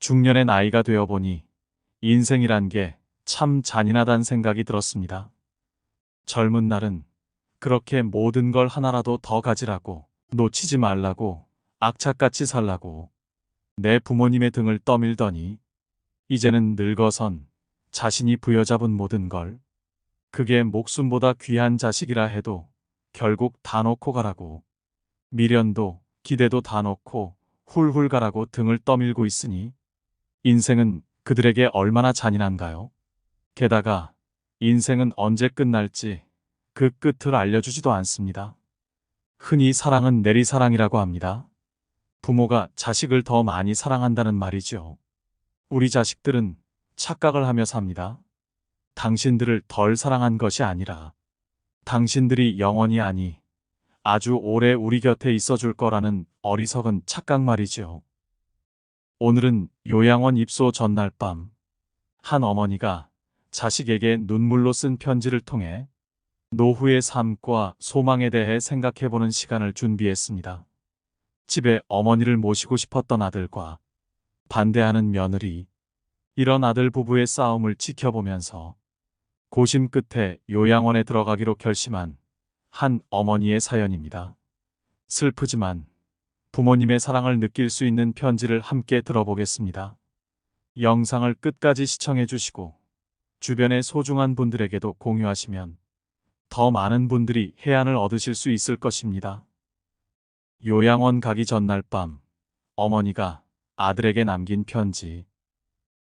중년의 나이가 되어 보니 인생이란 게 참 잔인하다는 생각이 들었습니다. 젊은 날은 그렇게 모든 걸 하나라도 더 가지라고, 놓치지 말라고, 악착같이 살라고 내 부모님의 등을 떠밀더니 이제는 늙어선 자신이 부여잡은 모든 걸, 그게 목숨보다 귀한 자식이라 해도 결국 다 놓고 가라고, 미련도 기대도 다 놓고 훌훌 가라고 등을 떠밀고 있으니 인생은 그들에게 얼마나 잔인한가요? 게다가 인생은 언제 끝날지 그 끝을 알려주지도 않습니다. 흔히 사랑은 내리사랑이라고 합니다. 부모가 자식을 더 많이 사랑한다는 말이죠. 우리 자식들은 착각을 하며 삽니다. 당신들을 덜 사랑한 것이 아니라 당신들이 영원히 아니 아주 오래 우리 곁에 있어 줄 거라는 어리석은 착각 말이죠. 오늘은 요양원 입소 전날 밤, 한 어머니가 자식에게 눈물로 쓴 편지를 통해 노후의 삶과 소망에 대해 생각해보는 시간을 준비했습니다. 집에 어머니를 모시고 싶었던 아들과 반대하는 며느리, 이런 아들 부부의 싸움을 지켜보면서 고심 끝에 요양원에 들어가기로 결심한 한 어머니의 사연입니다. 슬프지만 부모님의 사랑을 느낄 수 있는 편지를 함께 들어보겠습니다. 영상을 끝까지 시청해 주시고 주변의 소중한 분들에게도 공유하시면 더 많은 분들이 해안을 얻으실 수 있을 것입니다. 요양원 가기 전날 밤, 어머니가 아들에게 남긴 편지.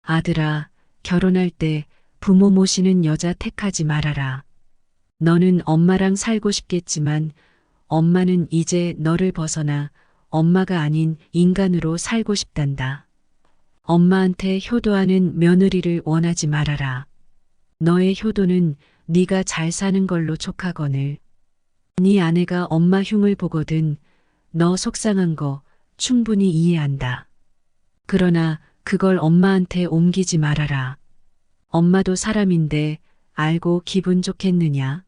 아들아, 결혼할 때 부모 모시는 여자 택하지 말아라. 너는 엄마랑 살고 싶겠지만 엄마는 이제 너를 벗어나 엄마가 아닌 인간으로 살고 싶단다. 엄마한테 효도하는 며느리를 원하지 말아라. 너의 효도는 네가 잘 사는 걸로 촉하거늘. 네 아내가 엄마 흉을 보거든 너 속상한 거 충분히 이해한다. 그러나 그걸 엄마한테 옮기지 말아라. 엄마도 사람인데 알고 기분 좋겠느냐?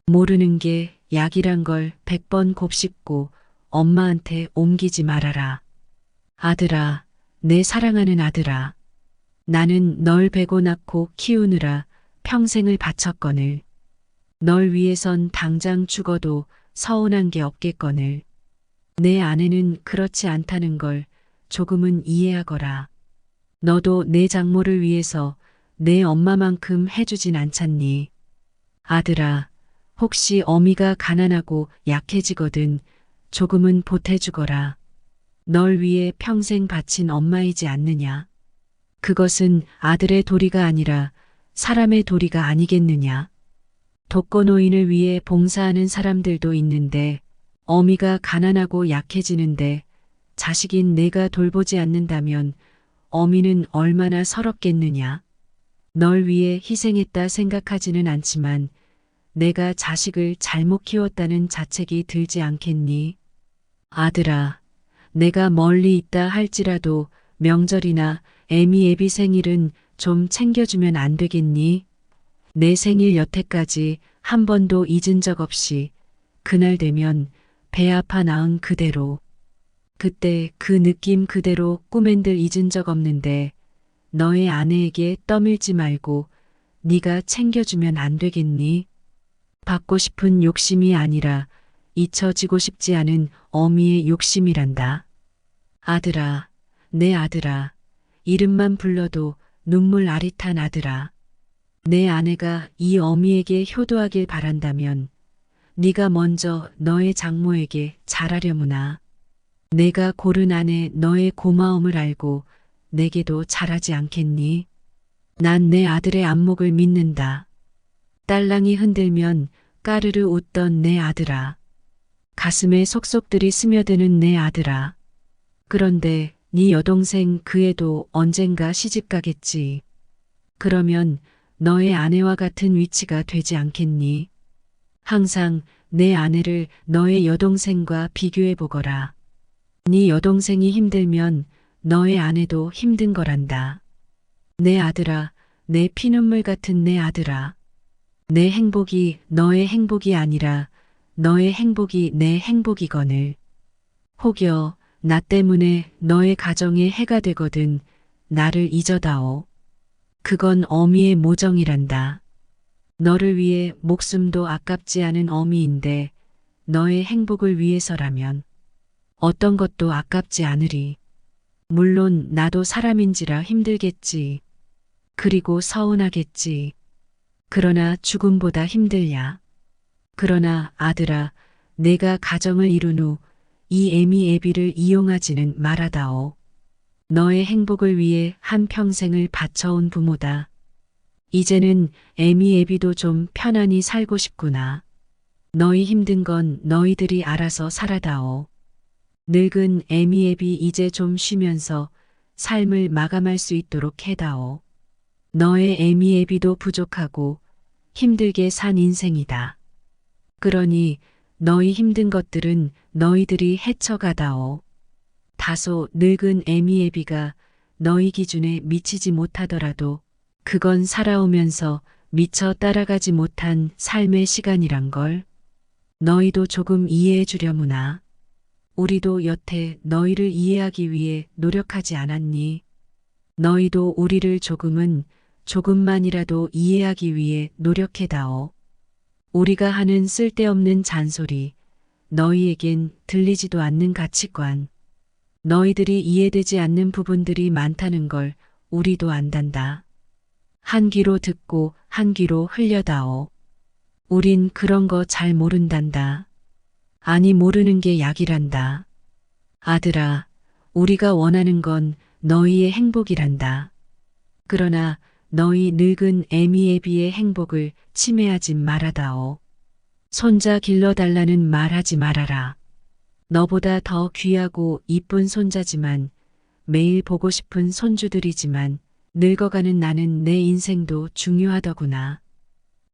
모르는 게 약이란 걸 100번 곱씹고 엄마한테 옮기지 말아라. 아들아, 내 사랑하는 아들아. 나는 널 베고 낳고 키우느라 평생을 바쳤거늘. 널 위해선 당장 죽어도 서운한 게 없겠거늘. 내 아내는 그렇지 않다는 걸 조금은 이해하거라. 너도 내 장모를 위해서 내 엄마만큼 해주진 않잖니. 아들아, 혹시 어미가 가난하고 약해지거든 조금은 보태주거라. 널 위해 평생 바친 엄마이지 않느냐. 그것은 아들의 도리가 아니라 사람의 도리가 아니겠느냐. 독거노인을 위해 봉사하는 사람들도 있는데 어미가 가난하고 약해지는데 자식인 내가 돌보지 않는다면 어미는 얼마나 서럽겠느냐. 널 위해 희생했다 생각하지는 않지만 내가 자식을 잘못 키웠다는 자책이 들지 않겠니? 아들아, 내가 멀리 있다 할지라도 명절이나 애미 애비 생일은 좀 챙겨주면 안 되겠니? 내 생일 여태까지 한 번도 잊은 적 없이 그날 되면 배 아파 낳은 그대로. 그때 그 느낌 그대로 꿈엔들 잊은 적 없는데 너의 아내에게 떠밀지 말고 네가 챙겨주면 안 되겠니? 받고 싶은 욕심이 아니라 잊혀지고 싶지 않은 어미의 욕심이란다. 아들아, 내 아들아, 이름만 불러도 눈물 아릿한 아들아. 내 아내가 이 어미에게 효도하길 바란다면 네가 먼저 너의 장모에게 잘하려무나. 내가 고른 아내 너의 고마움을 알고 내게도 잘하지 않겠니? 난 내 아들의 안목을 믿는다. 딸랑이 흔들면 까르르 웃던 내 아들아. 가슴에 속속들이 스며드는 내 아들아. 그런데 네 여동생 그 애도 언젠가 시집 가겠지. 그러면 너의 아내와 같은 위치가 되지 않겠니? 항상 내 아내를 너의 여동생과 비교해 보거라. 네 여동생이 힘들면 너의 아내도 힘든 거란다. 내 아들아, 내 피눈물 같은 내 아들아. 내 행복이 너의 행복이 아니라 너의 행복이 내 행복이거늘. 혹여 나 때문에 너의 가정에 해가 되거든 나를 잊어다오. 그건 어미의 모정이란다. 너를 위해 목숨도 아깝지 않은 어미인데 너의 행복을 위해서라면 어떤 것도 아깝지 않으리. 물론 나도 사람인지라 힘들겠지. 그리고 서운하겠지. 그러나 죽음보다 힘들야. 그러나 아들아, 내가 가정을 이룬 후 이 애미 애비를 이용하지는 말아다오. 너의 행복을 위해 한 평생을 바쳐온 부모다. 이제는 애미 애비도 좀 편안히 살고 싶구나. 너희 힘든 건 너희들이 알아서 살아다오. 늙은 애미 애비 이제 좀 쉬면서 삶을 마감할 수 있도록 해다오. 너의 애미 애비도 부족하고 힘들게 산 인생이다. 그러니 너희 힘든 것들은 너희들이 헤쳐가다오. 다소 늙은 애미 애비가 너희 기준에 미치지 못하더라도 그건 살아오면서 미처 따라가지 못한 삶의 시간이란 걸. 너희도 조금 이해해 주려무나. 우리도 여태 너희를 이해하기 위해 노력하지 않았니? 너희도 우리를 조금만이라도 이해하기 위해 노력해다오. 우리가 하는 쓸데없는 잔소리, 너희에겐 들리지도 않는 가치관, 너희들이 이해되지 않는 부분들이 많다는 걸 우리도 안단다. 한 귀로 듣고 한 귀로 흘려다오. 우린 그런 거 잘 모른단다. 아니 모르는 게 약이란다. 아들아, 우리가 원하는 건 너희의 행복이란다. 그러나 너희 늙은 애미 애비의 행복을 침해하지 말아다오. 손자 길러달라는 말하지 말아라. 너보다 더 귀하고 이쁜 손자지만 매일 보고 싶은 손주들이지만 늙어가는 나는 내 인생도 중요하더구나.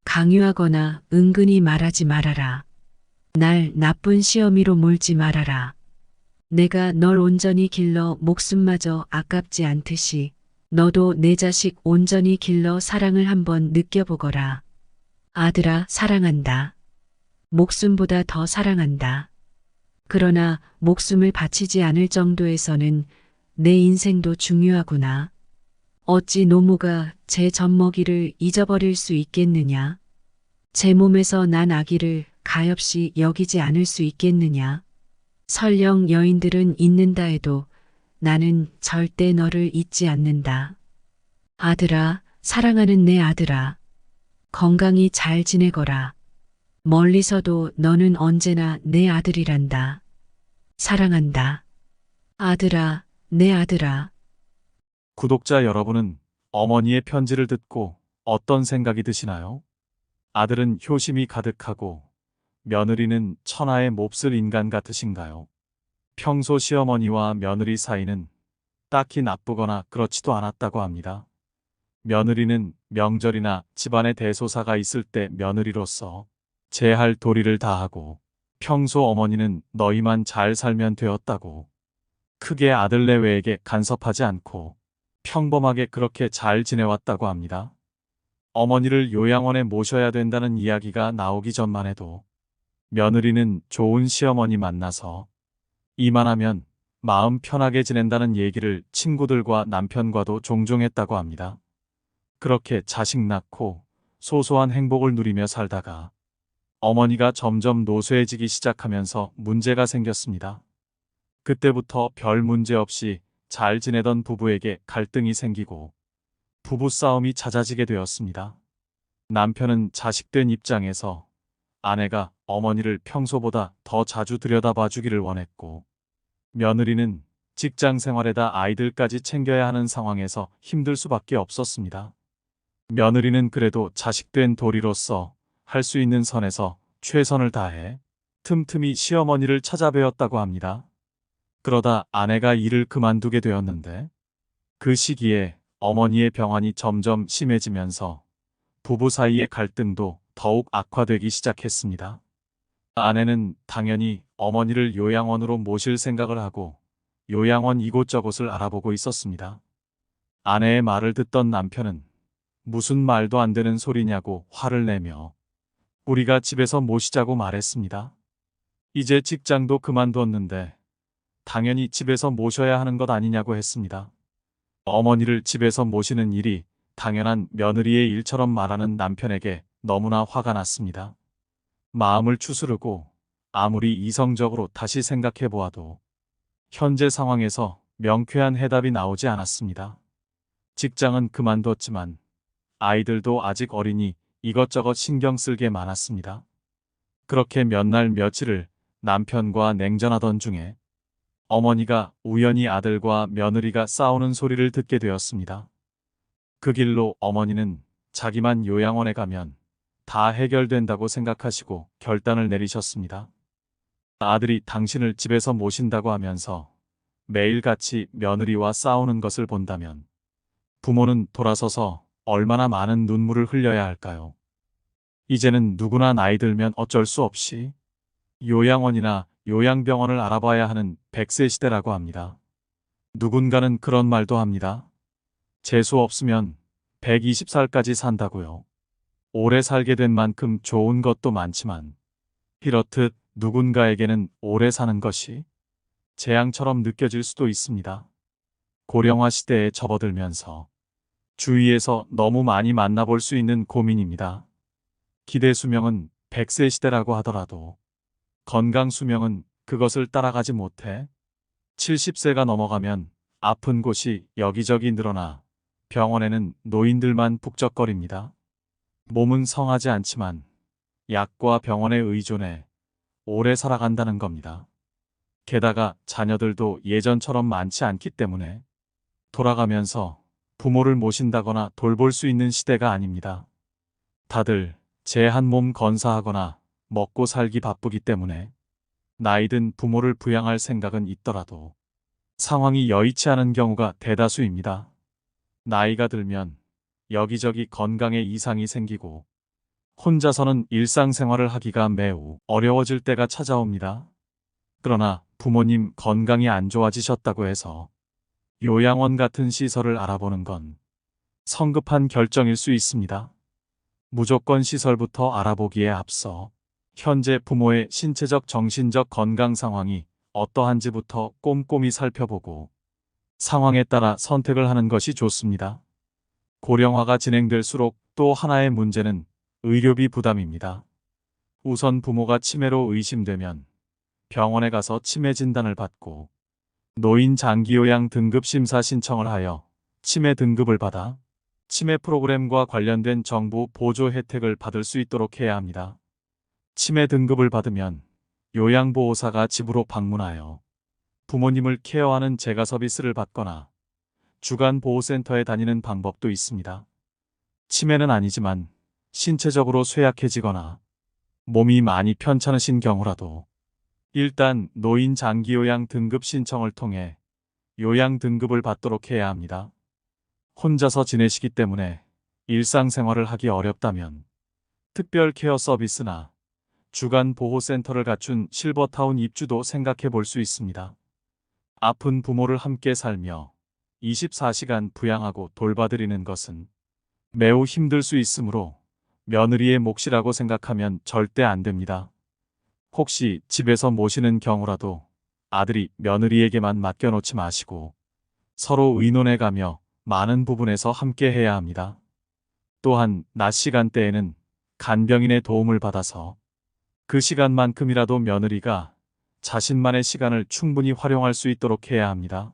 강요하거나 은근히 말하지 말아라. 날 나쁜 시어미로 몰지 말아라. 내가 널 온전히 길러 목숨마저 아깝지 않듯이 너도 내 자식 온전히 길러 사랑을 한번 느껴보거라. 아들아, 사랑한다. 목숨보다 더 사랑한다. 그러나 목숨을 바치지 않을 정도에서는 내 인생도 중요하구나. 어찌 노모가 제 젖먹이를 잊어버릴 수 있겠느냐. 제 몸에서 난 아기를 가엾이 여기지 않을 수 있겠느냐. 설령 여인들은 잊는다 해도 나는 절대 너를 잊지 않는다. 아들아, 사랑하는 내 아들아. 건강히 잘 지내거라. 멀리서도 너는 언제나 내 아들이란다. 사랑한다. 아들아, 내 아들아. 구독자 여러분은 어머니의 편지를 듣고 어떤 생각이 드시나요? 아들은 효심이 가득하고 며느리는 천하의 몹쓸 인간 같으신가요? 평소 시어머니와 며느리 사이는 딱히 나쁘거나 그렇지도 않았다고 합니다. 며느리는 명절이나 집안에 대소사가 있을 때 며느리로서 제할 도리를 다하고 평소 어머니는 너희만 잘 살면 되었다고 크게 아들내외에게 간섭하지 않고 평범하게 그렇게 잘 지내왔다고 합니다. 어머니를 요양원에 모셔야 된다는 이야기가 나오기 전만 해도 며느리는 좋은 시어머니 만나서 이만하면 마음 편하게 지낸다는 얘기를 친구들과 남편과도 종종 했다고 합니다. 그렇게 자식 낳고 소소한 행복을 누리며 살다가 어머니가 점점 노쇠해지기 시작하면서 문제가 생겼습니다. 그때부터 별 문제 없이 잘 지내던 부부에게 갈등이 생기고 부부싸움이 잦아지게 되었습니다. 남편은 자식된 입장에서 아내가 어머니를 평소보다 더 자주 들여다봐 주기를 원했고 며느리는 직장 생활에다 아이들까지 챙겨야 하는 상황에서 힘들 수밖에 없었습니다. 며느리는 그래도 자식된 도리로서 할 수 있는 선에서 최선을 다해 틈틈이 시어머니를 찾아뵈었다고 합니다. 그러다 아내가 일을 그만두게 되었는데 그 시기에 어머니의 병환이 점점 심해지면서 부부 사이의 갈등도 더욱 악화되기 시작했습니다. 아내는 당연히 어머니를 요양원으로 모실 생각을 하고 요양원 이곳저곳을 알아보고 있었습니다. 아내의 말을 듣던 남편은 무슨 말도 안 되는 소리냐고 화를 내며 우리가 집에서 모시자고 말했습니다. 이제 직장도 그만두었는데 당연히 집에서 모셔야 하는 것 아니냐고 했습니다. 어머니를 집에서 모시는 일이 당연한 며느리의 일처럼 말하는 남편에게 너무나 화가 났습니다. 마음을 추스르고 아무리 이성적으로 다시 생각해 보아도 현재 상황에서 명쾌한 해답이 나오지 않았습니다. 직장은 그만뒀지만 아이들도 아직 어리니 이것저것 신경 쓸 게 많았습니다. 그렇게 몇 날 며칠을 남편과 냉전하던 중에 어머니가 우연히 아들과 며느리가 싸우는 소리를 듣게 되었습니다. 그 길로 어머니는 자기만 요양원에 가면 다 해결된다고 생각하시고 결단을 내리셨습니다. 아들이 당신을 집에서 모신다고 하면서 매일같이 며느리와 싸우는 것을 본다면 부모는 돌아서서 얼마나 많은 눈물을 흘려야 할까요? 이제는 누구나 나이 들면 어쩔 수 없이 요양원이나 요양병원을 알아봐야 하는 100세 시대라고 합니다. 누군가는 그런 말도 합니다. 재수 없으면 120살까지 산다고요. 오래 살게 된 만큼 좋은 것도 많지만 이렇듯 누군가에게는 오래 사는 것이 재앙처럼 느껴질 수도 있습니다. 고령화 시대에 접어들면서 주위에서 너무 많이 만나볼 수 있는 고민입니다. 기대 수명은 100세 시대라고 하더라도 건강 수명은 그것을 따라가지 못해 70세가 넘어가면 아픈 곳이 여기저기 늘어나 병원에는 노인들만 북적거립니다. 몸은 성하지 않지만 약과 병원에 의존해 오래 살아간다는 겁니다. 게다가 자녀들도 예전처럼 많지 않기 때문에 돌아가면서 부모를 모신다거나 돌볼 수 있는 시대가 아닙니다. 다들 제 한 몸 건사하거나 먹고 살기 바쁘기 때문에 나이든 부모를 부양할 생각은 있더라도 상황이 여의치 않은 경우가 대다수입니다. 나이가 들면 여기저기 건강에 이상이 생기고 혼자서는 일상생활을 하기가 매우 어려워질 때가 찾아옵니다. 그러나 부모님 건강이 안 좋아지셨다고 해서 요양원 같은 시설을 알아보는 건 성급한 결정일 수 있습니다. 무조건 시설부터 알아보기에 앞서 현재 부모의 신체적 정신적 건강 상황이 어떠한지부터 꼼꼼히 살펴보고 상황에 따라 선택을 하는 것이 좋습니다. 고령화가 진행될수록 또 하나의 문제는 의료비 부담입니다. 우선 부모가 치매로 의심되면 병원에 가서 치매 진단을 받고 노인 장기요양 등급 심사 신청을 하여 치매 등급을 받아 치매 프로그램과 관련된 정부 보조 혜택을 받을 수 있도록 해야 합니다. 치매 등급을 받으면 요양보호사가 집으로 방문하여 부모님을 케어하는 재가 서비스를 받거나 주간 보호센터에 다니는 방법도 있습니다. 치매는 아니지만 신체적으로 쇠약해지거나 몸이 많이 편찮으신 경우라도 일단 노인 장기요양 등급 신청을 통해 요양 등급을 받도록 해야 합니다. 혼자서 지내시기 때문에 일상생활을 하기 어렵다면 특별 케어 서비스나 주간 보호센터를 갖춘 실버타운 입주도 생각해 볼 수 있습니다. 아픈 부모를 함께 살며 24시간 부양하고 돌봐드리는 것은 매우 힘들 수 있으므로 며느리의 몫이라고 생각하면 절대 안 됩니다. 혹시 집에서 모시는 경우라도 아들이 며느리에게만 맡겨놓지 마시고 서로 의논해 가며 많은 부분에서 함께 해야 합니다. 또한 낮 시간대에는 간병인의 도움을 받아서 그 시간만큼이라도 며느리가 자신만의 시간을 충분히 활용할 수 있도록 해야 합니다.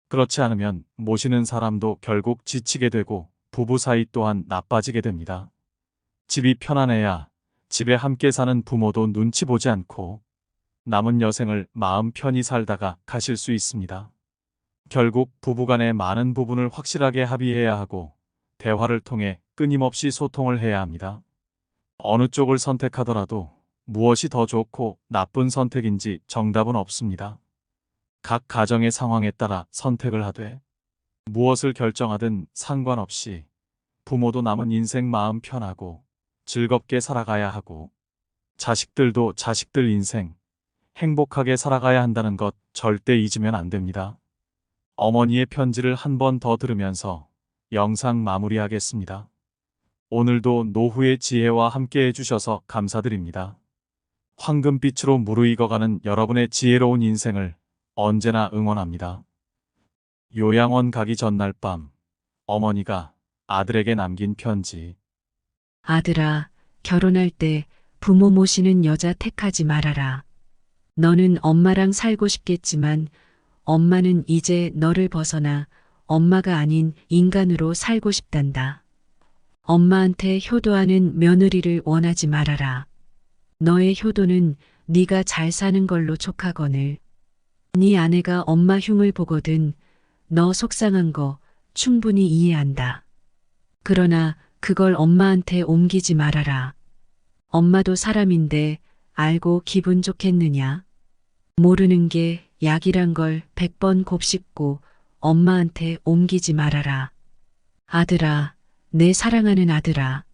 그렇지 않으면 모시는 사람도 결국 지치게 되고 부부 사이 또한 나빠지게 됩니다. 집이 편안해야 집에 함께 사는 부모도 눈치 보지 않고 남은 여생을 마음 편히 살다가 가실 수 있습니다. 결국 부부간의 많은 부분을 확실하게 합의해야 하고 대화를 통해 끊임없이 소통을 해야 합니다. 어느 쪽을 선택하더라도 무엇이 더 좋고 나쁜 선택인지 정답은 없습니다. 각 가정의 상황에 따라 선택을 하되 무엇을 결정하든 상관없이 부모도 남은 인생 마음 편하고 즐겁게 살아가야 하고 자식들도 자식들 인생 행복하게 살아가야 한다는 것 절대 잊으면 안 됩니다. 어머니의 편지를 한 번 더 들으면서 영상 마무리하겠습니다. 오늘도 노후의 지혜와 함께 해주셔서 감사드립니다. 황금빛으로 무르익어가는 여러분의 지혜로운 인생을 언제나 응원합니다. 요양원 가기 전날 밤, 어머니가 아들에게 남긴 편지. 아들아, 결혼할 때 부모 모시는 여자 택하지 말아라. 너는 엄마랑 살고 싶겠지만 엄마는 이제 너를 벗어나 엄마가 아닌 인간으로 살고 싶단다. 엄마한테 효도하는 며느리를 원하지 말아라. 너의 효도는 네가 잘 사는 걸로 촉하거늘. 네 아내가 엄마 흉을 보거든 너 속상한 거 충분히 이해한다. 그러나 그걸 엄마한테 옮기지 말아라. 엄마도 사람인데 알고 기분 좋겠느냐? 모르는 게 약이란 걸 100번 곱씹고 엄마한테 옮기지 말아라. 아들아, 내 사랑하는 아들아.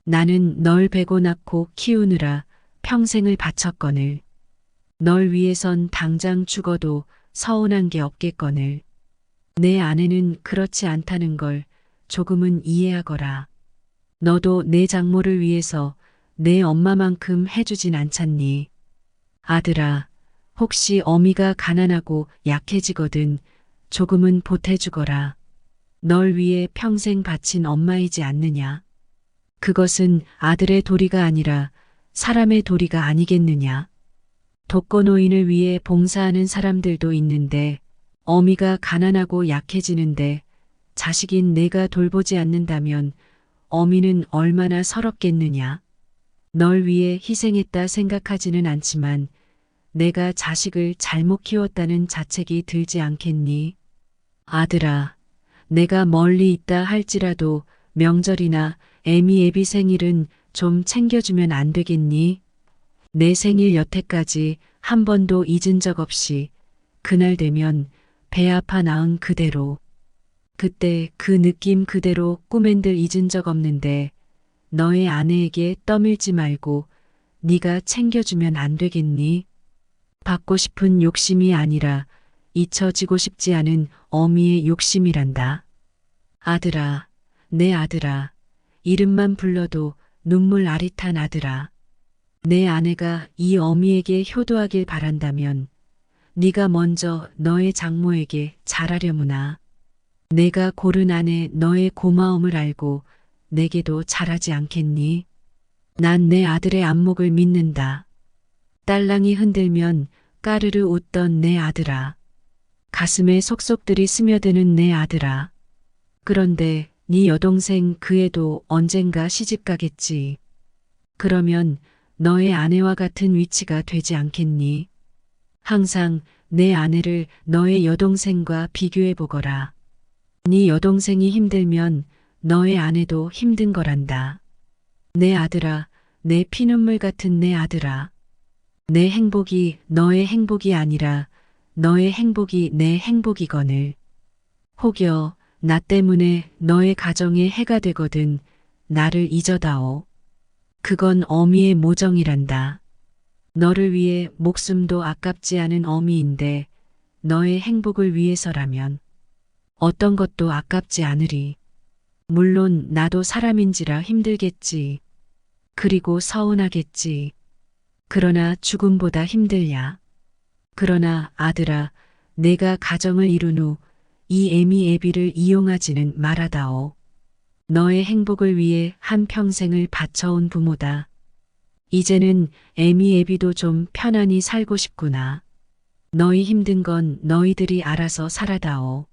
나는 널 베고 낳고 키우느라 평생을 바쳤거늘. 널 위해선 당장 죽어도 서운한 게 없겠거늘. 내 아내는 그렇지 않다는 걸 조금은 이해하거라. 너도 내 장모를 위해서 내 엄마만큼 해주진 않잖니. 아들아, 혹시 어미가 가난하고 약해지거든 조금은 보태주거라. 널 위해 평생 바친 엄마이지 않느냐. 그것은 아들의 도리가 아니라 사람의 도리가 아니겠느냐. 독거노인을 위해 봉사하는 사람들도 있는데 어미가 가난하고 약해지는데 자식인 내가 돌보지 않는다면 어미는 얼마나 서럽겠느냐. 널 위해 희생했다 생각하지는 않지만 내가 자식을 잘못 키웠다는 자책이 들지 않겠니? 아들아, 내가 멀리 있다 할지라도 명절이나 애미 애비 생일은 좀 챙겨주면 안 되겠니? 내 생일 여태까지 한 번도 잊은 적 없이 그날 되면 배 아파 낳은 그대로 그때 그 느낌 그대로 꿈엔들 잊은 적 없는데 너의 아내에게 떠밀지 말고 네가 챙겨주면 안 되겠니? 받고 싶은 욕심이 아니라 잊혀지고 싶지 않은 어미의 욕심이란다. 아들아, 내 아들아, 이름만 불러도 눈물 아릿한 아들아. 내 아내가 이 어미에게 효도하길 바란다면 네가 먼저 너의 장모에게 잘하려무나. 내가 고른 아내 너의 고마움을 알고 내게도 잘하지 않겠니? 난 내 아들의 안목을 믿는다. 딸랑이 흔들면 까르르 웃던 내 아들아. 가슴에 속속들이 스며드는 내 아들아. 그런데 네 여동생 그 애도 언젠가 시집 가겠지. 그러면 너의 아내와 같은 위치가 되지 않겠니? 항상 내 아내를 너의 여동생과 비교해 보거라. 네 여동생이 힘들면 너의 아내도 힘든 거란다. 내 아들아, 내 피눈물 같은 내 아들아. 내 행복이 너의 행복이 아니라 너의 행복이 내 행복이거늘. 혹여 나 때문에 너의 가정에 해가 되거든 나를 잊어다오. 그건 어미의 모정이란다. 너를 위해 목숨도 아깝지 않은 어미인데 너의 행복을 위해서라면 어떤 것도 아깝지 않으리. 물론 나도 사람인지라 힘들겠지. 그리고 서운하겠지. 그러나 죽음보다 힘들야. 그러나 아들아, 내가 가정을 이룬 후 이 애미 애비를 이용하지는 말아다오. 너의 행복을 위해 한 평생을 바쳐온 부모다. 이제는 애미 애비도 좀 편안히 살고 싶구나. 너희 힘든 건 너희들이 알아서 살아다오.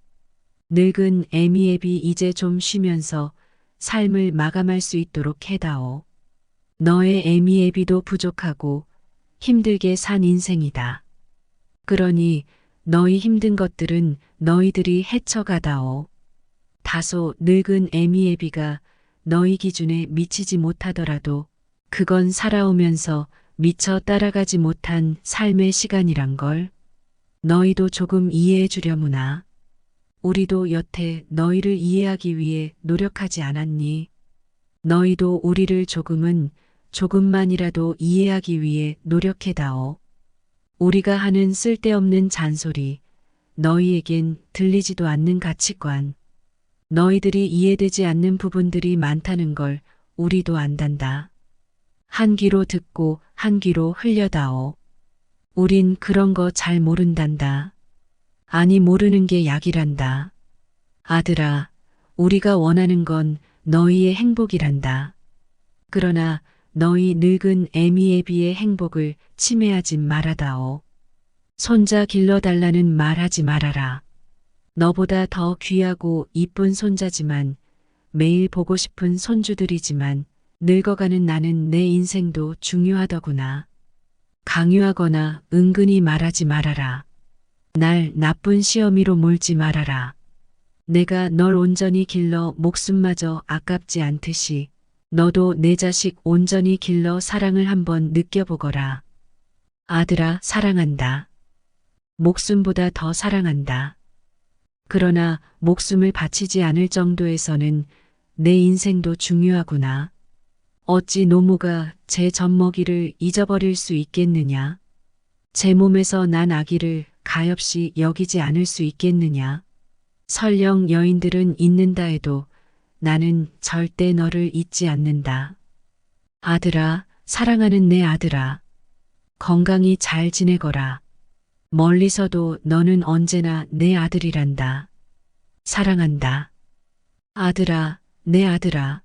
늙은 애미 애비 이제 좀 쉬면서 삶을 마감할 수 있도록 해다오. 너의 애미 애비도 부족하고 힘들게 산 인생이다. 그러니 너희 힘든 것들은 너희들이 헤쳐가다오. 다소 늙은 애미 애비가 너희 기준에 미치지 못하더라도 그건 살아오면서 미처 따라가지 못한 삶의 시간이란 걸. 너희도 조금 이해해 주려무나. 우리도 여태 너희를 이해하기 위해 노력하지 않았니? 너희도 우리를 조금만이라도 이해하기 위해 노력해다오. 우리가 하는 쓸데없는 잔소리, 너희에겐 들리지도 않는 가치관, 너희들이 이해되지 않는 부분들이 많다는 걸 우리도 안단다. 한 귀로 듣고 한 귀로 흘려다오. 우린 그런 거 잘 모른단다. 아니 모르는 게 약이란다. 아들아, 우리가 원하는 건 너희의 행복이란다. 그러나 너희 늙은 애미애비의 행복을 침해하지 말아다오. 손자 길러달라는 말하지 말아라. 너보다 더 귀하고 이쁜 손자지만 매일 보고 싶은 손주들이지만 늙어가는 나는 내 인생도 중요하더구나. 강요하거나 은근히 말하지 말아라. 날 나쁜 시어미로 몰지 말아라. 내가 널 온전히 길러 목숨마저 아깝지 않듯이 너도 내 자식 온전히 길러 사랑을 한번 느껴보거라. 아들아, 사랑한다. 목숨보다 더 사랑한다. 그러나 목숨을 바치지 않을 정도에서는 내 인생도 중요하구나. 어찌 노모가 제 젖먹이를 잊어버릴 수 있겠느냐? 제 몸에서 난 아기를 가엾이 여기지 않을 수 있겠느냐? 설령 여인들은 잊는다 해도 나는 절대 너를 잊지 않는다. 아들아, 사랑하는 내 아들아. 건강히 잘 지내거라. 멀리서도 너는 언제나 내 아들이란다. 사랑한다. 아들아, 내 아들아.